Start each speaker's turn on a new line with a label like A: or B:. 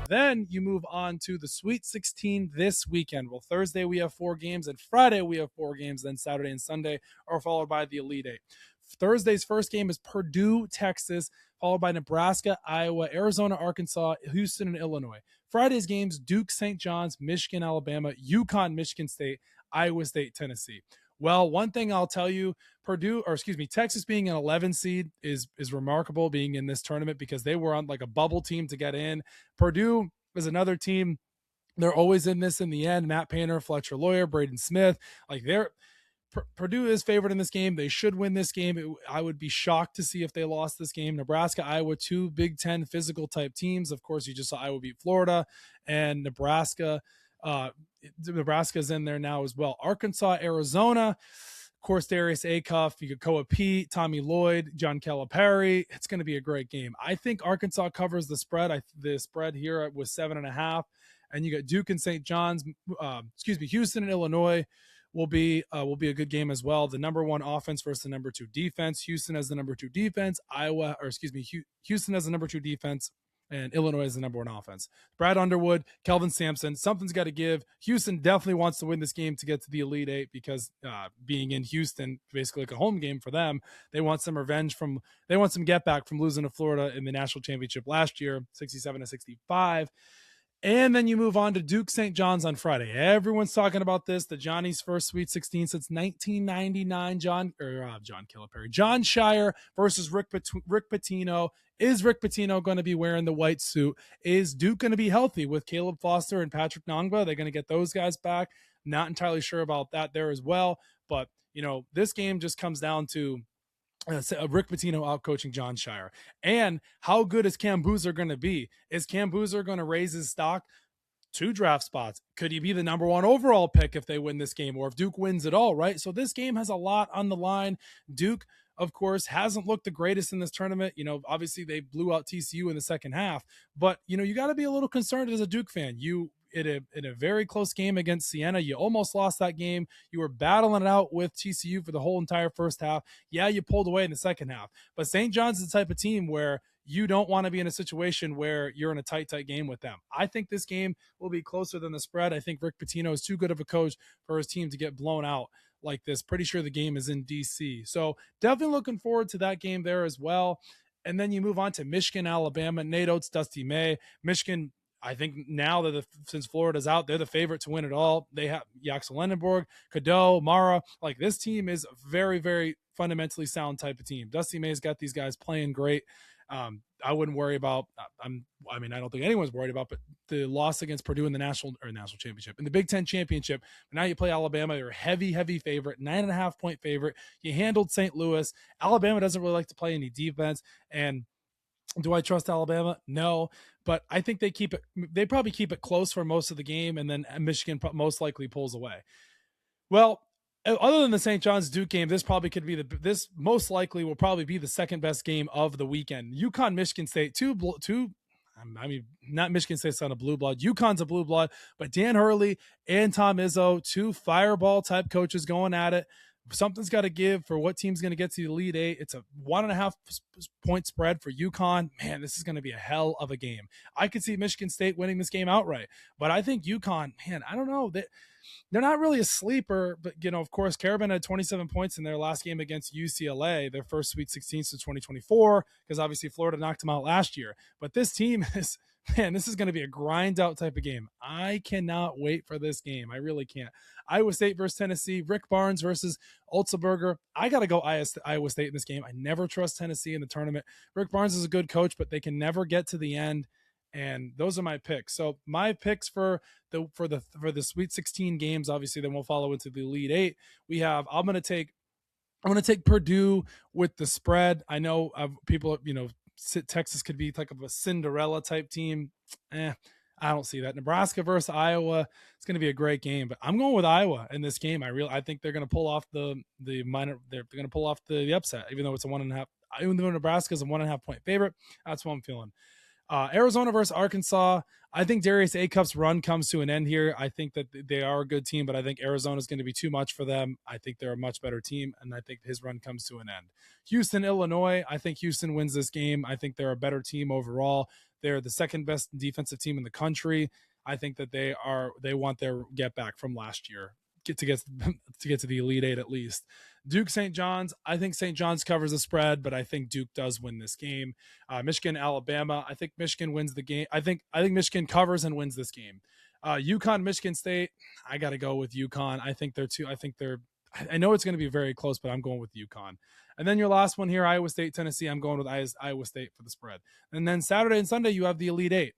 A: Then you move on to the Sweet 16 this weekend. Well, Thursday we have 4 games, and Friday we have 4 games. Then Saturday and Sunday are followed by the Elite Eight. Thursday's first game is Purdue, Texas, followed by Nebraska, Iowa, Arizona, Arkansas, Houston, and Illinois. Friday's games, Duke, St. John's, Michigan, Alabama, UConn, Michigan State, Iowa State, Tennessee. Well, one thing I'll tell you, Texas being an 11 seed is remarkable being in this tournament because they were on like a bubble team to get in. Purdue is another team. They're always in this in the end. Matt Painter, Fletcher Lawyer, Braden Smith, Purdue is favored in this game. They should win this game. I would be shocked to see if they lost this game. Nebraska, Iowa, 2 Big Ten physical type teams. Of course, you just saw Iowa beat Florida, and Nebraska's in there now as well. Arkansas, Arizona, of course, Darius Acuff, Koa Pete, Tommy Lloyd, John Calipari. It's going to be a great game. I think Arkansas covers the spread. The spread here was 7.5, and you got Duke and St. John's. Houston and Illinois will be a good game as well. The number 1 offense versus the number 2 defense. Houston has the number 2 defense. Houston has the number 2 defense, and Illinois is the number 1 offense. Brad Underwood, Kelvin Sampson, something's got to give. Houston definitely wants to win this game to get to the Elite Eight because being in Houston, basically like a home game for them, they want some get back from losing to Florida in the national championship last year, 67-65. And then you move on to Duke St. John's on Friday. Everyone's talking about this. The Johnny's first Sweet 16 since 1999. John Calipari. John Shire versus Rick Pitino. Is Rick Pitino going to be wearing the white suit? Is Duke going to be healthy with Caleb Foster and Patrick Nongba? They're going to get those guys back. Not entirely sure about that there as well. But, this game just comes down to Rick Pitino out coaching John Shire. And how good is Cam Boozer going to be? Is Cam Boozer going to raise his stock 2 draft spots? Could he be the number 1 overall pick if they win this game, or if Duke wins it all, right? So this game has a lot on the line. Duke, of course, hasn't looked the greatest in this tournament. Obviously they blew out TCU in the second half, but you got to be a little concerned as a Duke fan. In a very close game against Siena, you almost lost that game. You were battling it out with TCU for the whole entire first half. Yeah, you pulled away in the second half. But St. John's is the type of team where you don't want to be in a situation where you're in a tight game with them. I think this game will be closer than the spread. I think Rick Pitino is too good of a coach for his team to get blown out like this. Pretty sure the game is in D.C. So definitely looking forward to that game there as well. And then you move on to Michigan, Alabama. Nate Oates, Dusty May. Michigan, I think now that since Florida's out, they're the favorite to win it all. They have Yaxel Lendenborg, Cadeau, Mara. Like, this team is a very, very fundamentally sound type of team. Dusty May's got these guys playing great. I wouldn't worry about. I don't think anyone's worried about, but the loss against Purdue in the national championship, in the Big Ten championship. But now you play Alabama. You're a heavy favorite, 9.5-point favorite. You handled St. Louis. Alabama doesn't really like to play any defense, and do I trust Alabama? No, but I think they probably keep it close for most of the game, and then Michigan most likely pulls away. Well, other than the St. John's Duke game, this most likely will probably be the second best game of the weekend. UConn, Michigan State, not Michigan State's on a blue blood. UConn's a blue blood, but Dan Hurley and Tom Izzo, 2 fireball type coaches going at it. Something's got to give for what team's going to get to the Elite Eight. It's a 1.5 point spread for UConn. Man, this is going to be a hell of a game. I could see Michigan State winning this game outright, but I think UConn, man, I don't know. They're not really a sleeper, but, of course, Carabin had 27 points in their last game against UCLA, their first Sweet 16 since 2024, because obviously Florida knocked them out last year. But this team is, man, this is going to be a grind out type of game. I cannot wait for this game. I really can't. Iowa State versus Tennessee, Rick Barnes versus Otzelberger. I got to go Iowa State in this game. I never trust Tennessee in the tournament. Rick Barnes is a good coach, but they can never get to the end. And those are my picks. So my picks for the Sweet 16 games, obviously, then we'll follow into the Elite Eight. I'm going to take Purdue with the spread. I know people, Texas could be like a Cinderella type team. I don't see that. Nebraska versus Iowa, it's going to be a great game, but I'm going with Iowa in this game. I think they're going to pull off the upset, even though it's a 1.5. Even though Nebraska is a 1.5 point favorite, that's what I'm feeling. Arizona versus Arkansas. I think Darius Acuff's run comes to an end here. I think that they are a good team, but I think Arizona is going to be too much for them. I think they're a much better team, and I think his run comes to an end. Houston, Illinois. I think Houston wins this game. I think they're a better team overall. They're the second best defensive team in the country. I think that they want their get back from last year, get to the Elite Eight at least. Duke St. John's, I think St. John's covers the spread, but I think Duke does win this game. Michigan, Alabama, I think Michigan wins the game. I think Michigan covers and wins this game. UConn, Michigan State, I got to go with UConn. I know it's going to be very close, but I'm going with UConn. And then your last one here, Iowa State, Tennessee, I'm going with Iowa State for the spread. And then Saturday and Sunday, you have the Elite Eight.